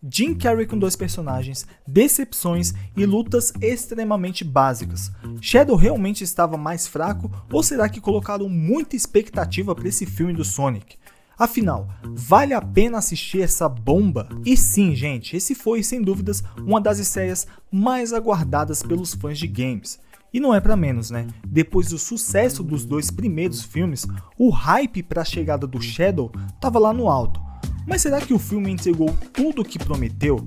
Jim Carrey com 2 personagens, decepções e lutas extremamente básicas. Shadow realmente estava mais fraco ou será que colocaram muita expectativa para esse filme do Sonic? Afinal, vale a pena assistir essa bomba? E sim, gente, esse foi sem dúvidas uma das estreias mais aguardadas pelos fãs de games. E não é pra menos, né? Depois do sucesso dos 2 primeiros filmes, o hype para a chegada do Shadow tava lá no alto. Mas será que o filme entregou tudo o que prometeu?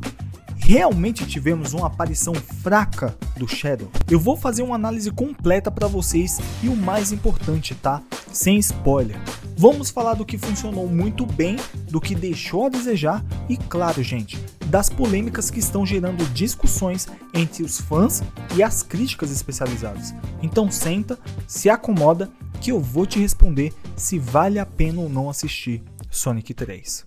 Realmente tivemos uma aparição fraca do Shadow? Eu vou fazer uma análise completa para vocês e o mais importante, tá? Sem spoiler. Vamos falar do que funcionou muito bem, do que deixou a desejar e, claro, gente, das polêmicas que estão gerando discussões entre os fãs e as críticas especializadas. Então senta, se acomoda que eu vou te responder se vale a pena ou não assistir Sonic 3.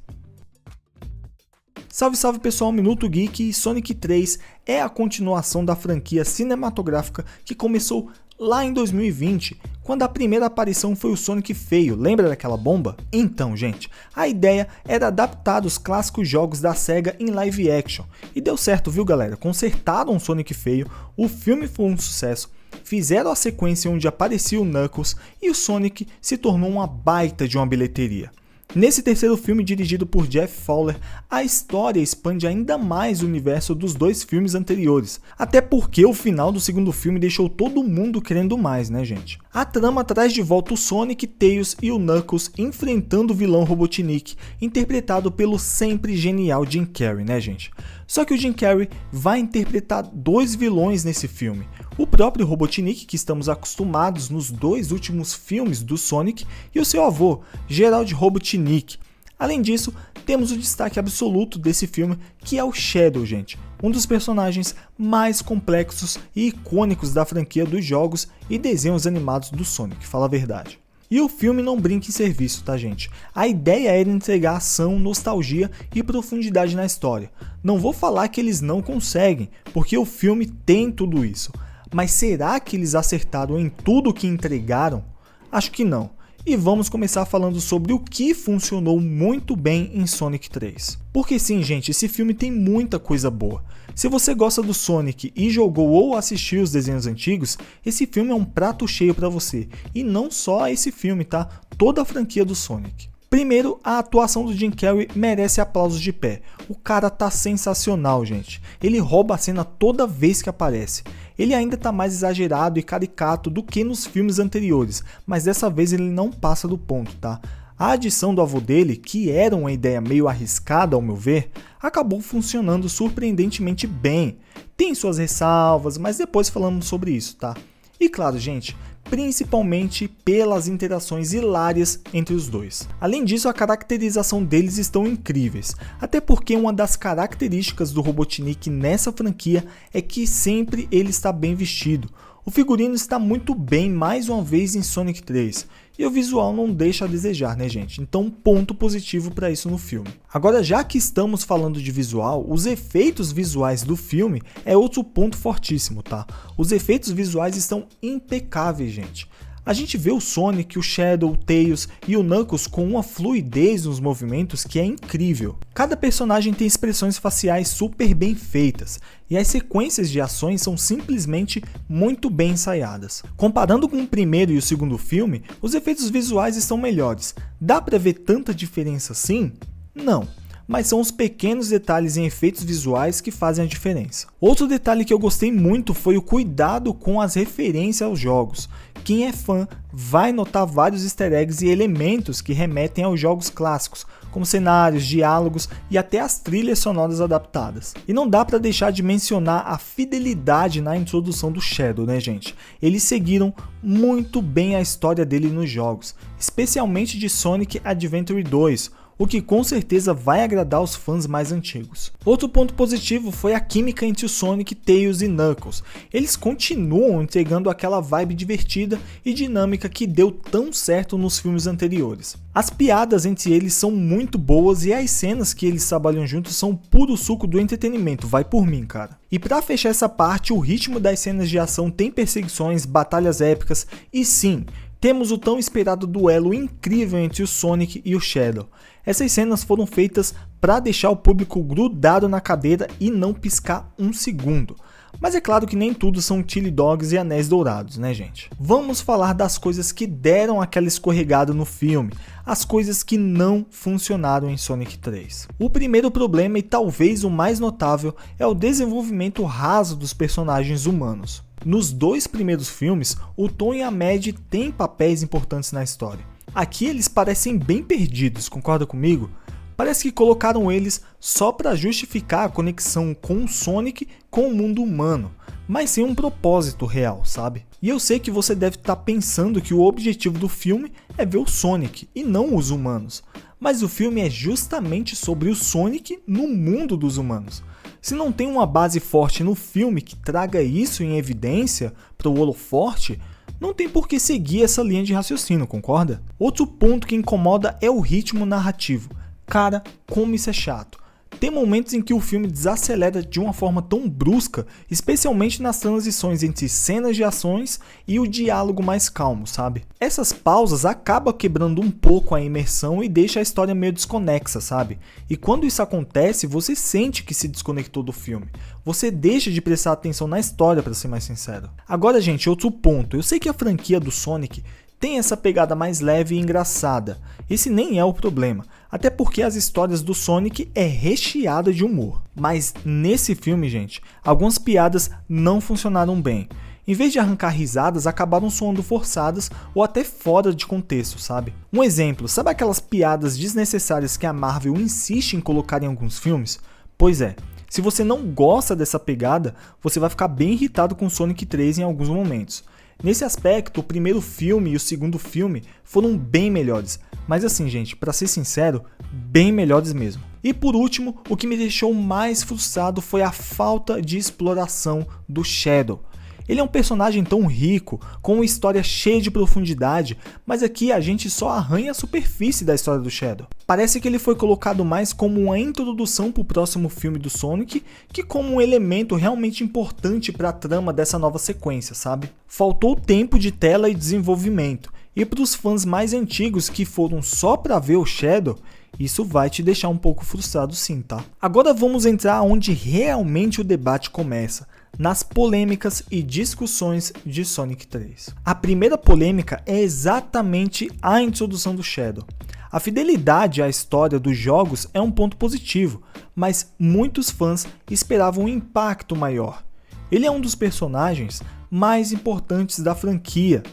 Salve, salve pessoal, Minuto Geek. Sonic 3 é a continuação da franquia cinematográfica que começou lá em 2020, quando a primeira aparição foi o Sonic feio, lembra daquela bomba? Então, gente, a ideia era adaptar os clássicos jogos da SEGA em live action, e deu certo, viu galera? Consertaram o Sonic feio, o filme foi um sucesso, fizeram a sequência onde aparecia o Knuckles e o Sonic se tornou uma baita de uma bilheteria. Nesse terceiro filme, dirigido por Jeff Fowler, a história expande ainda mais o universo dos 2 filmes anteriores, até porque o final do segundo filme deixou todo mundo querendo mais, né gente? A trama traz de volta o Sonic, Tails e o Knuckles enfrentando o vilão Robotnik, interpretado pelo sempre genial Jim Carrey, né gente? Só que o Jim Carrey vai interpretar 2 vilões nesse filme. O próprio Robotnik, que estamos acostumados nos 2 últimos filmes do Sonic, e o seu avô, Gerald Robotnik. Além disso, temos o destaque absoluto desse filme, que é o Shadow, gente. Um dos personagens mais complexos e icônicos da franquia dos jogos e desenhos animados do Sonic, fala a verdade. E o filme não brinca em serviço, tá gente? A ideia era entregar ação, nostalgia e profundidade na história. Não vou falar que eles não conseguem, porque o filme tem tudo isso. Mas será que eles acertaram em tudo que entregaram? Acho que não. E vamos começar falando sobre o que funcionou muito bem em Sonic 3. Porque sim, gente, esse filme tem muita coisa boa. Se você gosta do Sonic e jogou ou assistiu os desenhos antigos, esse filme é um prato cheio para você. E não só esse filme, tá? Toda a franquia do Sonic. Primeiro, a atuação do Jim Carrey merece aplausos de pé. O cara tá sensacional, gente. Ele rouba a cena toda vez que aparece. Ele ainda tá mais exagerado e caricato do que nos filmes anteriores, mas dessa vez ele não passa do ponto, tá? A adição do avô dele, que era uma ideia meio arriscada ao meu ver, acabou funcionando surpreendentemente bem. Tem suas ressalvas, mas depois falamos sobre isso, tá? E claro, gente, principalmente pelas interações hilárias entre os 2. Além disso, a caracterização deles estão incríveis, até porque uma das características do Robotnik nessa franquia é que sempre ele está bem vestido. O figurino está muito bem mais uma vez em Sonic 3, e o visual não deixa a desejar, né gente? Então ponto positivo para isso no filme. Agora, já que estamos falando de visual, os efeitos visuais do filme é outro ponto fortíssimo, tá? Os efeitos visuais estão impecáveis, gente. A gente vê o Sonic, o Shadow, o Tails e o Knuckles com uma fluidez nos movimentos que é incrível. Cada personagem tem expressões faciais super bem feitas e as sequências de ações são simplesmente muito bem ensaiadas. Comparando com o primeiro e o segundo filme, os efeitos visuais estão melhores. Dá pra ver tanta diferença assim? Não. Mas são os pequenos detalhes em efeitos visuais que fazem a diferença. Outro detalhe que eu gostei muito foi o cuidado com as referências aos jogos. Quem é fã vai notar vários easter eggs e elementos que remetem aos jogos clássicos, como cenários, diálogos e até as trilhas sonoras adaptadas. E não dá para deixar de mencionar a fidelidade na introdução do Shadow, né gente? Eles seguiram muito bem a história dele nos jogos, especialmente de Sonic Adventure 2, o que com certeza vai agradar os fãs mais antigos. Outro ponto positivo foi a química entre o Sonic, Tails e Knuckles. Eles continuam entregando aquela vibe divertida e dinâmica que deu tão certo nos filmes anteriores. As piadas entre eles são muito boas e as cenas que eles trabalham juntos são puro suco do entretenimento, vai por mim, cara. E pra fechar essa parte, o ritmo das cenas de ação tem perseguições, batalhas épicas e sim, temos o tão esperado duelo incrível entre o Sonic e o Shadow. Essas cenas foram feitas para deixar o público grudado na cadeira e não piscar um segundo. Mas é claro que nem tudo são chili dogs e anéis dourados, né, gente? Vamos falar das coisas que deram aquela escorregada no filme, as coisas que não funcionaram em Sonic 3. O primeiro problema, e talvez o mais notável, é o desenvolvimento raso dos personagens humanos. Nos dois primeiros filmes, o Tom e a Mad têm papéis importantes na história. Aqui eles parecem bem perdidos, concorda comigo? Parece que colocaram eles só para justificar a conexão com o Sonic com o mundo humano, mas sem um propósito real, sabe? E eu sei que você deve estar pensando que o objetivo do filme é ver o Sonic e não os humanos, mas o filme é justamente sobre o Sonic no mundo dos humanos. Se não tem uma base forte no filme que traga isso em evidência para o holoforte, não tem por que seguir essa linha de raciocínio, concorda? Outro ponto que incomoda é o ritmo narrativo. Cara, como isso é chato. Tem momentos em que o filme desacelera de uma forma tão brusca, especialmente nas transições entre cenas de ações e o diálogo mais calmo, sabe? Essas pausas acabam quebrando um pouco a imersão e deixa a história meio desconexa, sabe? E quando isso acontece, você sente que se desconectou do filme. Você deixa de prestar atenção na história, para ser mais sincero. Agora, gente, outro ponto. Eu sei que a franquia do Sonic tem essa pegada mais leve e engraçada. Esse nem é o problema, até porque as histórias do Sonic é recheada de humor. Mas nesse filme, gente, algumas piadas não funcionaram bem. Em vez de arrancar risadas, acabaram soando forçadas ou até fora de contexto, sabe? Um exemplo, sabe aquelas piadas desnecessárias que a Marvel insiste em colocar em alguns filmes? Pois é. Se você não gosta dessa pegada, você vai ficar bem irritado com Sonic 3 em alguns momentos. Nesse aspecto, o primeiro filme e o segundo filme foram bem melhores, mas assim, gente, pra ser sincero, bem melhores mesmo. E por último, o que me deixou mais frustrado foi a falta de exploração do Shadow. Ele é um personagem tão rico, com uma história cheia de profundidade, mas aqui a gente só arranha a superfície da história do Shadow. Parece que ele foi colocado mais como uma introdução para o próximo filme do Sonic, que como um elemento realmente importante para a trama dessa nova sequência, sabe? Faltou tempo de tela e desenvolvimento, e para os fãs mais antigos que foram só para ver o Shadow, isso vai te deixar um pouco frustrado sim, tá? Agora vamos entrar onde realmente o debate começa, nas polêmicas e discussões de Sonic 3. A primeira polêmica é exatamente a introdução do Shadow. A fidelidade à história dos jogos é um ponto positivo, mas muitos fãs esperavam um impacto maior. Ele é um dos personagens mais importantes da franquia,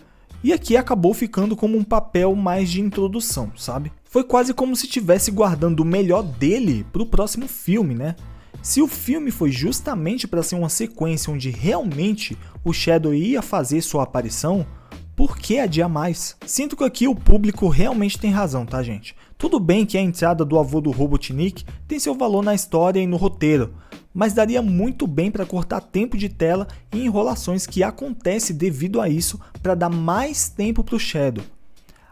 e aqui acabou ficando como um papel mais de introdução, sabe? Foi quase como se estivesse guardando o melhor dele para o próximo filme, né? Se o filme foi justamente para ser uma sequência onde realmente o Shadow ia fazer sua aparição, por que adiar mais? Sinto que aqui o público realmente tem razão, tá, gente? Tudo bem que a entrada do avô do Robotnik tem seu valor na história e no roteiro, mas daria muito bem para cortar tempo de tela e enrolações que acontecem devido a isso para dar mais tempo para o Shadow.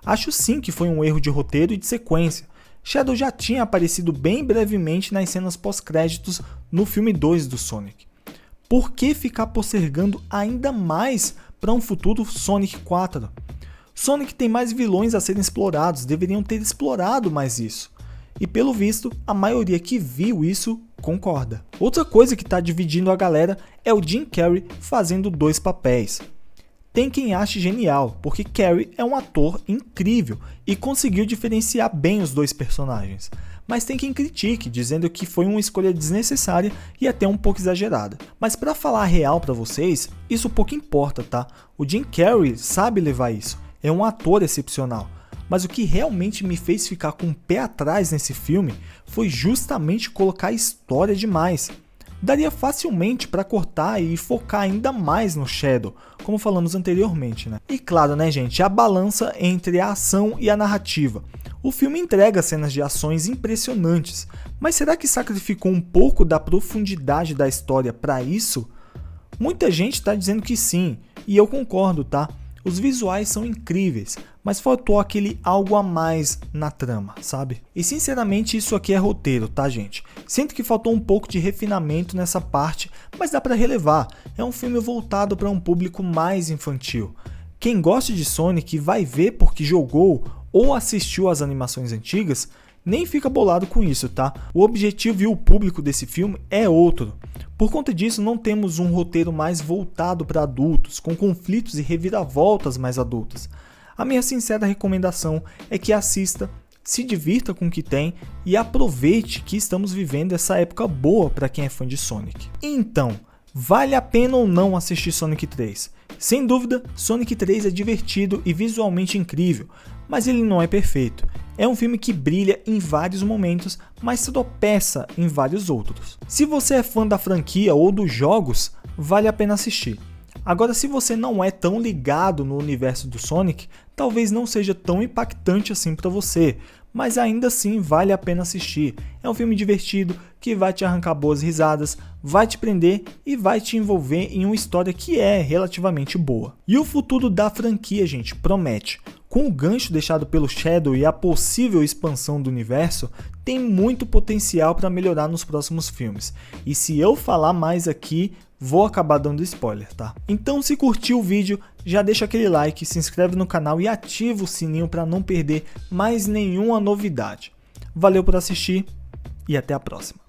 Acho sim que foi um erro de roteiro e de sequência. Shadow já tinha aparecido bem brevemente nas cenas pós-créditos no filme 2 do Sonic. Por que ficar postergando ainda mais para um futuro Sonic 4? Sonic tem mais vilões a serem explorados, deveriam ter explorado mais isso. E pelo visto, a maioria que viu isso concorda. Outra coisa que está dividindo a galera é o Jim Carrey fazendo dois papéis. Tem quem ache genial, porque Carrey é um ator incrível e conseguiu diferenciar bem os dois personagens. Mas tem quem critique, dizendo que foi uma escolha desnecessária e até um pouco exagerada. Mas para falar a real para vocês, isso pouco importa, tá? O Jim Carrey sabe levar isso, é um ator excepcional. Mas o que realmente me fez ficar com o pé atrás nesse filme foi justamente colocar história demais. Daria facilmente para cortar e focar ainda mais no Shadow, como falamos anteriormente, né? E claro, né, gente, a balança entre a ação e a narrativa. O filme entrega cenas de ações impressionantes, mas será que sacrificou um pouco da profundidade da história para isso? Muita gente está dizendo que sim, e eu concordo, tá? Os visuais são incríveis, mas faltou aquele algo a mais na trama, sabe? E sinceramente isso aqui é roteiro, tá, gente? Sinto que faltou um pouco de refinamento nessa parte, mas dá pra relevar. É um filme voltado para um público mais infantil. Quem gosta de Sonic e vai ver porque jogou ou assistiu às animações antigas, nem fica bolado com isso, tá? O objetivo e o público desse filme é outro. Por conta disso, não temos um roteiro mais voltado para adultos, com conflitos e reviravoltas mais adultas. A minha sincera recomendação é que assista, se divirta com o que tem e aproveite que estamos vivendo essa época boa para quem é fã de Sonic. Então, vale a pena ou não assistir Sonic 3? Sem dúvida, Sonic 3 é divertido e visualmente incrível, mas ele não é perfeito. É um filme que brilha em vários momentos, mas tropeça em vários outros. Se você é fã da franquia ou dos jogos, vale a pena assistir. Agora, se você não é tão ligado no universo do Sonic, talvez não seja tão impactante assim para você, mas ainda assim vale a pena assistir. É um filme divertido que vai te arrancar boas risadas, vai te prender e vai te envolver em uma história que é relativamente boa. E o futuro da franquia, gente, promete. Com o gancho deixado pelo Shadow e a possível expansão do universo, tem muito potencial para melhorar nos próximos filmes. E se eu falar mais aqui, vou acabar dando spoiler, tá? Então, se curtiu o vídeo, já deixa aquele like, se inscreve no canal e ativa o sininho para não perder mais nenhuma novidade. Valeu por assistir e até a próxima.